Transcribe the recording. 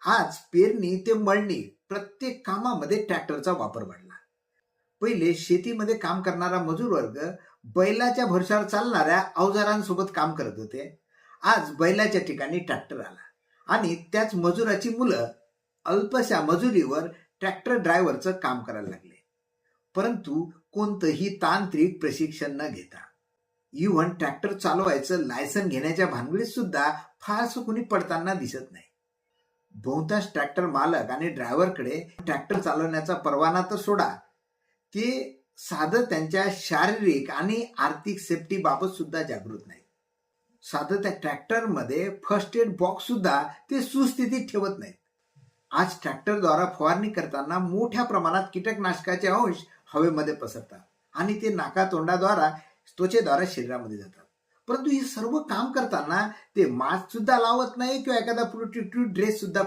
आज पेरणी ते मळणी प्रत्येक कामामध्ये ट्रॅक्टरचा वापर वाढला. पहिले शेतीमध्ये काम करणारा मजूर वर्ग बैलाच्या भरशावर चालणाऱ्या अवजारांसोबत काम करत होते. आज बैलाच्या ठिकाणी ट्रॅक्टर आला आणि त्याच मजुराची मुलं अल्पशा मजुरीवर ट्रॅक्टर ड्रायव्हरचं काम करायला लागले, परंतु कोणतंही तांत्रिक प्रशिक्षण न घेता. इव्हन ट्रॅक्टर चालवायचं लायसन घेण्याच्या भानगडीत सुद्धा फारसं कोणी पडताना दिसत नाही. बहुतांश ट्रॅक्टर मालक आणि ड्रायव्हरकडे ट्रॅक्टर चालवण्याचा परवाना तर सोडा, ते साधं त्यांच्या शारीरिक आणि आर्थिक सेफ्टी बाबत सुद्धा जागृत नाही. साधं त्या ट्रॅक्टरमध्ये फर्स्ट एड बॉक्स सुद्धा ते सुस्थितीत ठेवत नाहीत. आज ट्रॅक्टरद्वारा फवारणी करताना मोठ्या प्रमाणात कीटकनाशकाचे अंश हवेमध्ये पसरतात आणि ते नाकातोंडाद्वारा त्वचेद्वारा शरीरामध्ये जातात. परंतु हे सर्व काम करताना ते मास्क सुद्धा लावत नाही किंवा एखादा प्रोटेक्टिव्ह ड्रेस सुद्धा